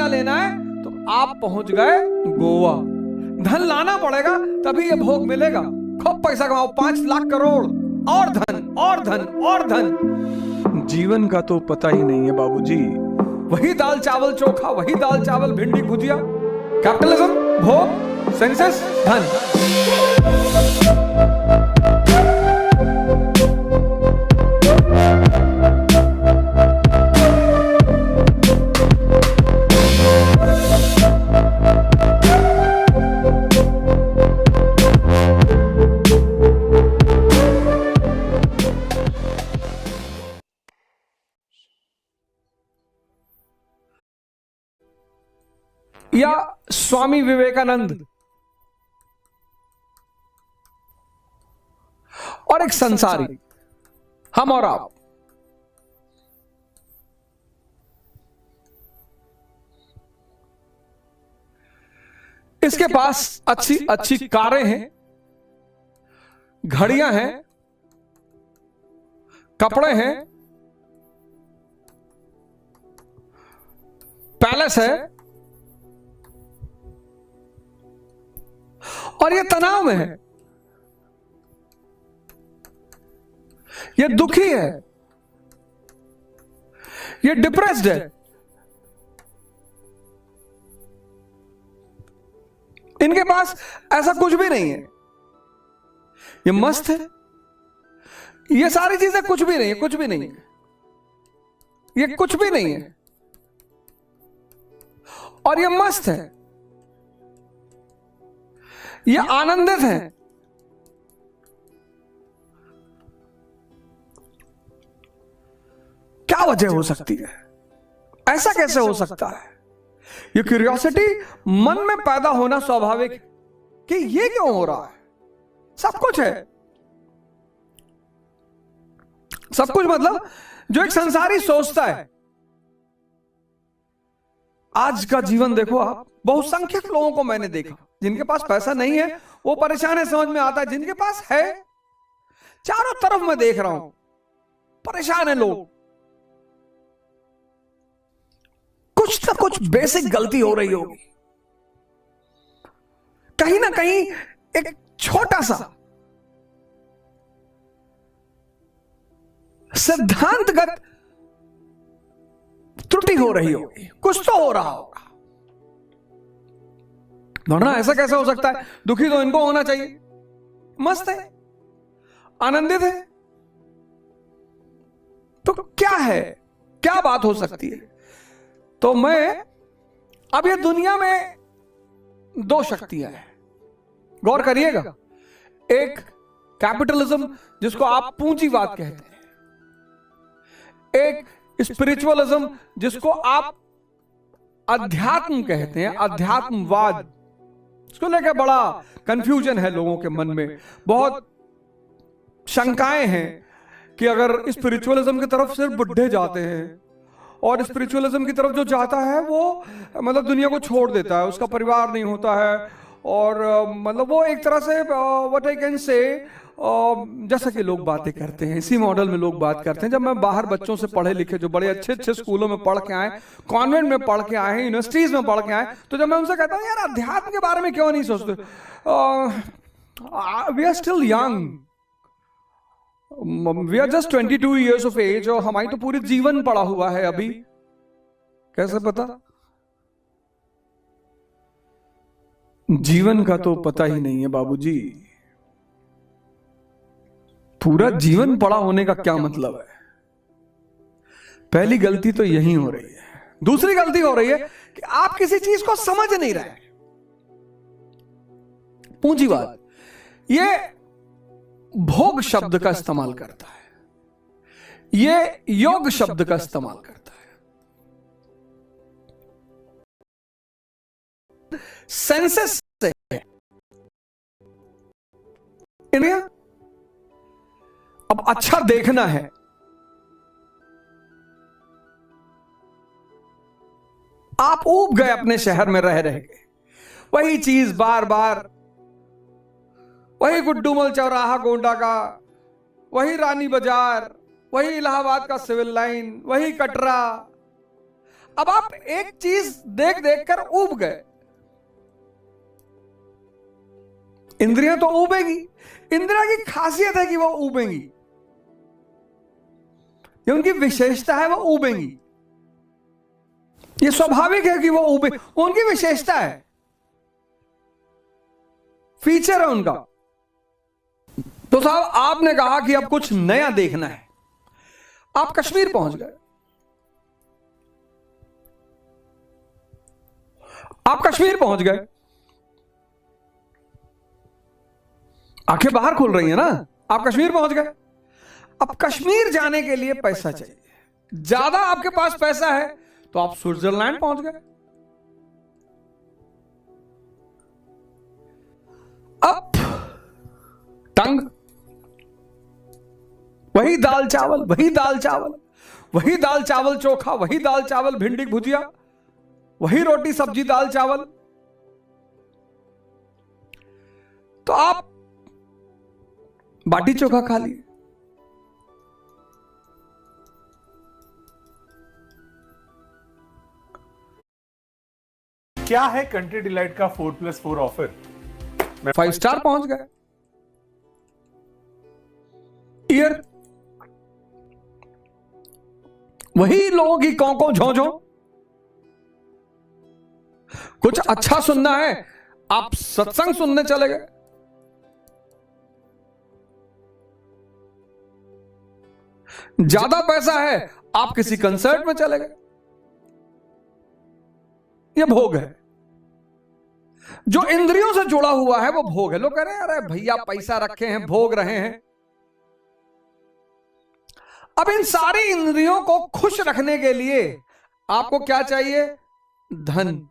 मजा लेना है तो आप पहुंच गए गोवा। धन लाना पड़ेगा तभी ये भोग मिलेगा। खूब पैसा कमाओ, 5 लाख करोड़, और धन और धन और धन। जीवन का तो पता ही नहीं है बाबूजी। वही दाल चावल चोखा, वही दाल चावल भिंडी भुजिया। कैपिटलिज्म, भोग, सेंसस, धन। या स्वामी विवेकानंद और एक संसारी, हम और आप। इसके पास अच्छी अच्छी कारें हैं, घड़ियां हैं, कपड़े हैं, पैलेस है, और ये तनाव में है, ये दुखी है, ये डिप्रेस्ड है। इनके पास ऐसा कुछ भी नहीं है। ये मस्त है। ये सारी चीजें कुछ भी नहीं है, कुछ भी नहीं है, ये कुछ भी नहीं है, और ये मस्त है, ये आनंदित है। क्या वजह हो सकती है? ऐसा कैसे हो सकता है? ये क्यूरियोसिटी मन में पैदा होना स्वाभाविक है कि ये क्यों हो रहा है। सब कुछ है, सब कुछ मतलब जो एक संसारी सोचता है। आज का जीवन देखो आप, बहुसंख्यक लोगों को मैंने देखा जिनके पास पैसा नहीं है, वो परेशान है, समझ में आता है। जिनके पास है, चारों तरफ मैं देख रहा हूं, परेशान है लोग। कुछ ना कुछ बेसिक गलती हो रही होगी, कहीं ना कहीं एक छोटा सा सिद्धांतगत त्रुटि हो रही होगी, कुछ तो हो रहा होगा। वरना ऐसा कैसे हो सकता है? दुखी तो इनको होना चाहिए, मस्त है, आनंदित है, तो क्या है, क्या बात हो सकती है? तो मैं अब ये दुनिया में 2 शक्तियां हैं, गौर करिएगा। एक कैपिटलिज्म जिसको आप पूंजीवाद कहते हैं, एक स्पिरिचुअलिज्म जिसको आप अध्यात्म कहते हैं, अध्यात्मवाद। इसको लेकर बड़ा कंफ्यूजन है लोगों के मन में, बहुत शंकाएं हैं कि अगर स्पिरिचुअलिज्म की तरफ सिर्फ बुढ़े जाते हैं, और स्पिरिचुअलिज्म की तरफ जो जाता है वो मतलब दुनिया को छोड़ देता है, उसका परिवार नहीं होता है, और मतलब वो एक तरह से व्हाट आई कैन से, जैसा कि लोग बातें करते हैं, इसी मॉडल में लोग बात करते हैं। जब मैं बाहर बच्चों से पढ़े लिखे जो बड़े अच्छे अच्छे स्कूलों में पढ़ के आए, कॉन्वेंट में पढ़ के आए हैं, यूनिवर्सिटीज में पढ़ के आए, तो जब मैं उनसे कहता हूं यार अध्यात्म के बारे में क्यों नहीं सोचते, we are still young, we are just 22 years of age, और हमारी तो पूरी जीवन पड़ा हुआ है अभी। कैसे पता? जीवन का तो पता ही नहीं है बाबूजी। पूरा जीवन पड़ा होने का क्या मतलब है? पहली गलती तो यही हो रही है। दूसरी गलती हो रही है कि आप किसी चीज को समझ नहीं रहे। पूंजीवाद ये भोग शब्द का इस्तेमाल करता है, ये योग शब्द का इस्तेमाल करता है, सेंसेस से इंडिया। अब अच्छा देखना है, आप ऊब गए अपने शहर में रह रहे के, वही चीज बार बार, वही गुड्डूमल चौराहा गोंडा का, वही रानी बाजार, वही इलाहाबाद का सिविल लाइन, वही कटरा। अब आप एक चीज देख देख कर ऊब गए। इंद्रियां तो ऊबेगी, इंद्रिया की खासियत है कि वो ऊबेंगी, ये उनकी विशेषता है, वो ऊबेंगी। ये स्वाभाविक है कि वो ऊबे, उनकी विशेषता है, फीचर है उनका। तो साहब आपने कहा कि अब कुछ नया देखना है, आप कश्मीर पहुंच गए। आप कश्मीर पहुंच गए, आंखें बाहर खुल रही है ना, आप कश्मीर पहुंच गए। अब कश्मीर जाने के लिए पैसा चाहिए, ज्यादा आपके पास पैसा है तो आप स्विट्जरलैंड पहुंच गए। अब तंग, वही दाल चावल, वही दाल चावल, वही दाल चावल चोखा, वही दाल चावल भिंडी की भुजिया, वही रोटी सब्जी दाल चावल। तो आप बाटी चोखा खा लिए। क्या है कंट्री डिलाइट का 4+4 ऑफर? 5 स्टार पहुंच गए। ईयर, वही लोगों की कौं झों, कुछ अच्छा सुनना है आप सत्संग सुनने चले गए। ज्यादा पैसा है आप किसी कंसर्ट में चले गए। ये भोग है, जो इंद्रियों से जुड़ा हुआ है वो भोग है। लोग कह रहे हैं अरे भैया पैसा रखे हैं, भोग रहे हैं। अब इन सारी इंद्रियों को खुश रखने के लिए आपको क्या चाहिए? धन।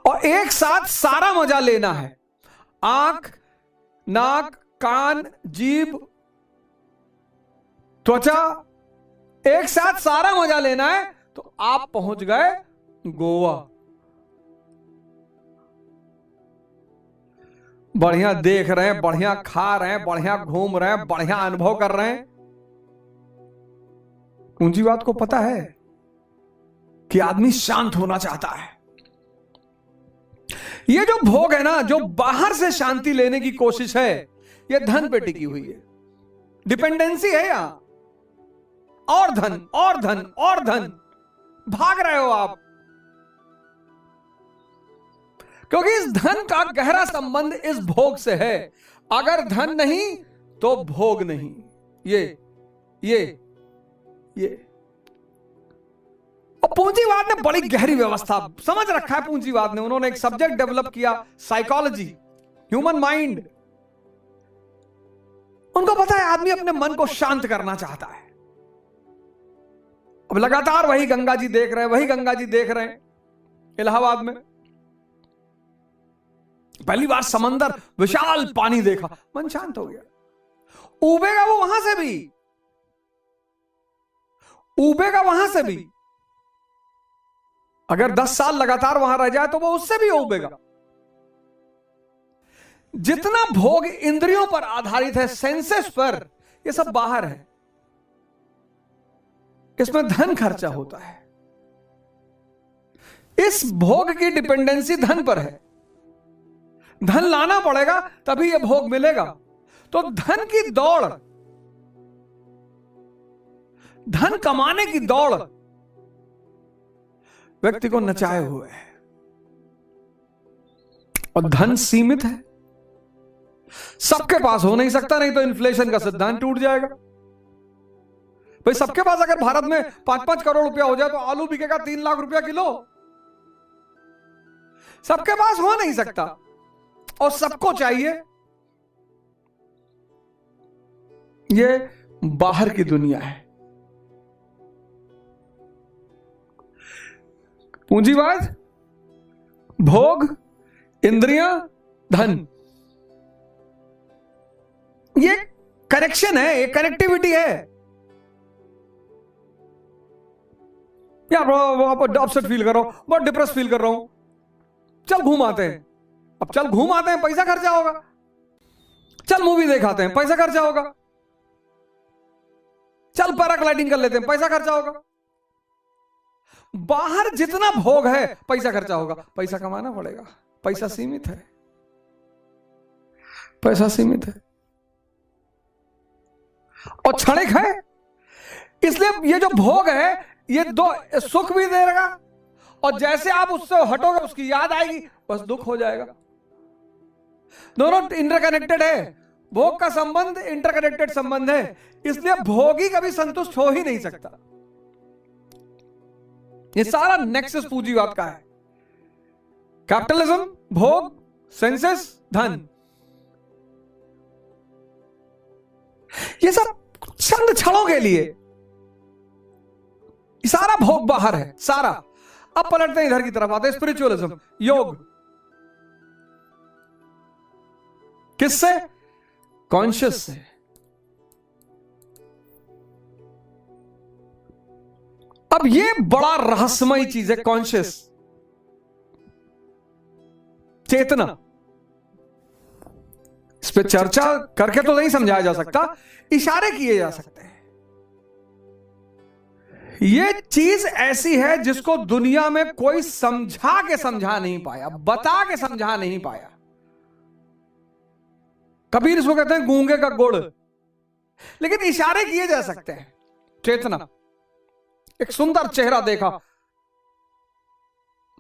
और एक साथ सारा मजा लेना है, आंख, नाक, कान, जीभ, त्वचा, एक साथ सारा मजा लेना है। तो आप पहुंच गए गोवा। बढ़िया देख रहे हैं, बढ़िया खा रहे हैं, बढ़िया घूम रहे हैं, बढ़िया अनुभव कर रहे हैं। पूंजीवाद को पता है कि आदमी शांत होना चाहता है। ये जो भोग है ना, जो बाहर से शांति लेने की कोशिश है, ये धन पे टिकी हुई है, डिपेंडेंसी है यहां। और धन और धन और धन, भाग रहे हो आप, क्योंकि इस धन का गहरा संबंध इस भोग से है। अगर धन नहीं तो भोग नहीं। ये और पूंजीवाद ने बड़ी गहरी व्यवस्था समझ रखा है। पूंजीवाद ने, उन्होंने एक सब्जेक्ट डेवलप किया, साइकोलॉजी, ह्यूमन माइंड। उनको पता है आदमी अपने मन को शांत करना चाहता है। अब लगातार वही गंगा जी देख रहे हैं, वही गंगा जी देख रहे हैं इलाहाबाद में। पहली बार समंदर, विशाल पानी देखा, मन शांत हो गया। उबेगा वो वहां से भी, उबेगा वहां से भी। अगर 10 साल लगातार वहां रह जाए तो वो उससे भी उबेगा। जितना भोग इंद्रियों पर आधारित है, सेंसेस पर, ये सब बाहर है। इसमें धन खर्चा होता है। इस भोग की डिपेंडेंसी धन पर है। धन लाना पड़ेगा तभी यह भोग मिलेगा। तो धन की दौड़, धन कमाने की दौड़ व्यक्ति को नचाए हुए है। और धन सीमित है, सबके पास हो नहीं सकता, नहीं तो इन्फ्लेशन का सिद्धांत टूट जाएगा। भाई सबके पास अगर भारत में 5-5 करोड़ रुपया हो जाए तो आलू बिकेगा 3 लाख रुपया किलो। सबके पास हो नहीं सकता और सबको चाहिए। ये बाहर की दुनिया है। पूंजीवाद, भोग, इंद्रियां, धन, ये कनेक्शन है, ये कनेक्टिविटी है। यार बहुत अपसेट फील कर रहा हूं, बहुत डिप्रेस फील कर रहा हूं, चल घूम आते हैं। अब चल घूम आते हैं, पैसा खर्चा होगा। चल मूवी देखाते हैं, पैसा खर्चा होगा। चल पैराग्लाइडिंग कर लेते हैं, पैसा खर्चा होगा। बाहर जितना भोग है पैसा खर्चा होगा, पैसा कमाना पड़ेगा, पैसा सीमित है, पैसा सीमित है और क्षणिक है। इसलिए ये जो भोग है ये दो सुख भी देगा और जैसे आप उससे हटोगे उसकी याद आएगी, बस दुख हो जाएगा। दोनों इंटरकनेक्टेड है, भोग का संबंध इंटरकनेक्टेड संबंध है। इसलिए भोगी कभी संतुष्ट हो ही नहीं सकता। ये सारा नेक्सस पूंजीवाद का है। कैपिटलिज्म, भोग, सेंसेस, धन, ये सब चंद क्षणों के लिए, सारा भोग बाहर है, सारा। अब पलटते हैं इधर की तरफ, आते हैं स्पिरिचुअलिज्म, योग। किससे? कॉन्शियस से। अब ये बड़ा रहस्यमयी चीज है, कॉन्शियस, चेतना। इस पे चर्चा करके तो नहीं समझाया जा सकता, इशारे किए जा सकते हैं। ये चीज ऐसी है जिसको दुनिया में कोई समझा नहीं पाया, बता के समझा नहीं पाया। कबीर इसको कहते हैं गूंगे का गुड़, लेकिन इशारे किए जा सकते हैं। चेतना, एक सुंदर चेहरा देखा,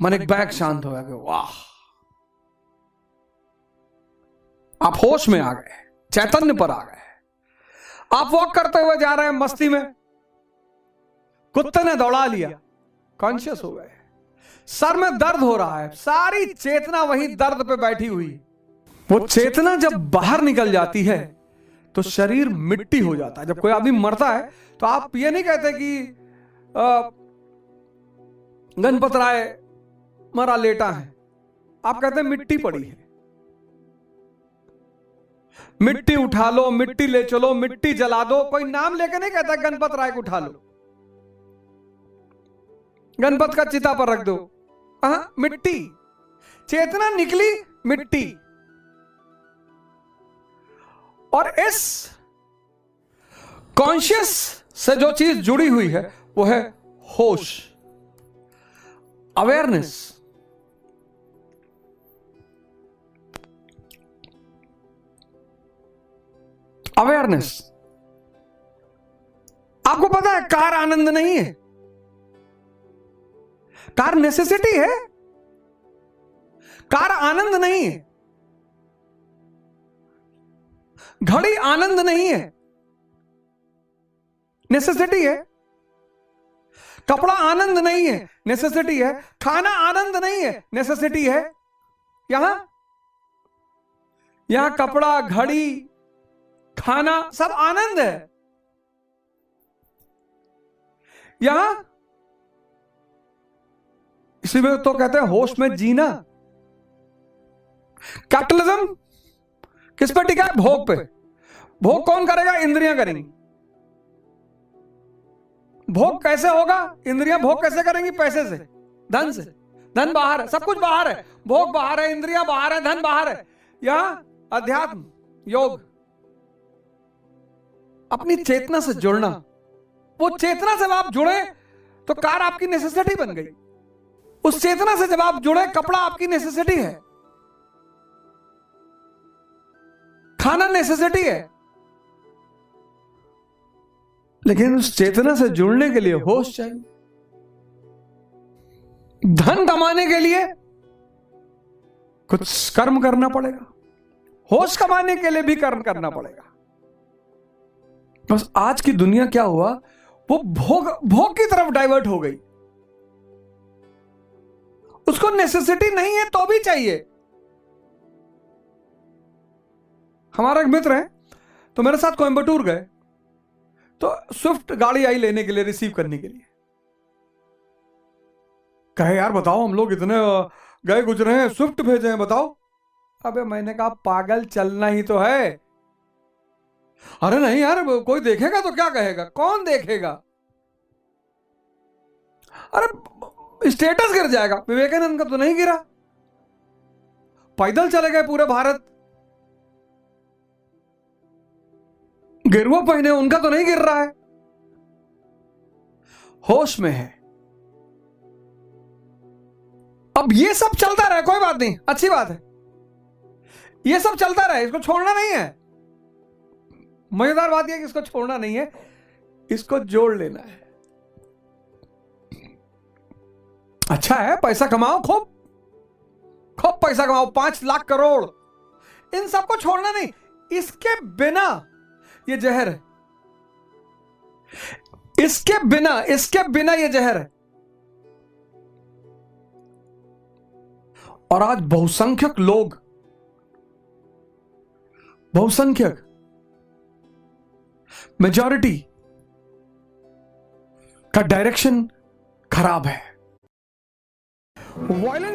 मन एक बैग शांत हो गया, वाह, आप होश में आ गए, चैतन्य पर आ गए। आप वॉक करते हुए जा रहे हैं मस्ती में, कुत्ते ने दौड़ा लिया, कॉन्शियस हो गए। सर में दर्द हो रहा है, सारी चेतना वही दर्द पे बैठी हुई। वो चेतना जब बाहर निकल जाती है तो शरीर मिट्टी हो जाता है। जब कोई आदमी मरता है तो आप ये नहीं कहते कि गणपत राय मरा लेटा है, आप कहते हैं मिट्टी पड़ी है। मिट्टी उठा लो, मिट्टी ले चलो, मिट्टी जला दो। कोई नाम लेके नहीं कहता गणपत राय को उठा लो, गणपत का चिता पर रख दो। मिट्टी, चेतना निकली, मिट्टी। और इस कॉन्शियस से जो चीज जुड़ी हुई है वो है होश, अवेयरनेस। अवेयरनेस। आपको पता है कार आनंद नहीं है, कार नेसेसिटी है, कार आनंद नहीं है। घड़ी आनंद नहीं है, नेसेसिटी है। कपड़ा आनंद नहीं है, नेसेसिटी है। खाना आनंद नहीं है, नेसेसिटी है। यहां कपड़ा, घड़ी, खाना सब आनंद है। यहां इसलिए तो कहते हैं होश में जीना। कैपिटलिज्म किस पे टिका है? भोग पे। भोग कौन करेगा? इंद्रियां करेंगी। भोग कैसे होगा? इंद्रियां भोग कैसे करेंगी? पैसे से, धन से। धन बाहर है, सब कुछ बाहर है, भोग बाहर है, इंद्रियां बाहर है, धन बाहर है। यहां अध्यात्म, योग, अपनी चेतना से जुड़ना। वो चेतना से जब आप जुड़े तो कार आपकी नेसेसिटी बन गई। उस चेतना से जब आप जुड़े, कपड़ा आपकी नेसेसिटी है, खाना नेसेसिटी है। लेकिन उस चेतना से जुड़ने के लिए होश चाहिए। धन कमाने के लिए कुछ कर्म करना पड़ेगा, होश कमाने के लिए भी कर्म करना पड़ेगा। बस आज की दुनिया क्या हुआ, वो भोग की तरफ डाइवर्ट हो गई। उसको नेसेसिटी नहीं है तो भी चाहिए। हमारा एक मित्र है, तो मेरे साथ कोयंबटूर गए, तो स्विफ्ट गाड़ी आई लेने के लिए, रिसीव करने के लिए। कहे यार बताओ, हम लोग इतने गए गुजरे हैं, स्विफ्ट भेजे हैं, बताओ। अबे मैंने कहा पागल, चलना ही तो है। अरे नहीं यार, कोई देखेगा तो क्या कहेगा? कौन देखेगा? अरे स्टेटस गिर जाएगा। विवेकानंद का तो नहीं गिरा, पैदल चले गए पूरे भारत। गिरवो पहने, उनका तो नहीं गिर रहा है। होश में है। अब ये सब चलता रहे, कोई बात नहीं, अच्छी बात है, ये सब चलता रहे, इसको छोड़ना नहीं है। मजेदार बात यह कि इसको छोड़ना नहीं है, इसको जोड़ लेना है। अच्छा है, पैसा कमाओ, खूब खूब पैसा कमाओ, 5 लाख करोड़, इन सबको छोड़ना नहीं। इसके बिना ये जहर है, इसके बिना ये जहर है। और आज बहुसंख्यक लोग, बहुसंख्यक मेजॉरिटी का डायरेक्शन खराब है। वायलेंस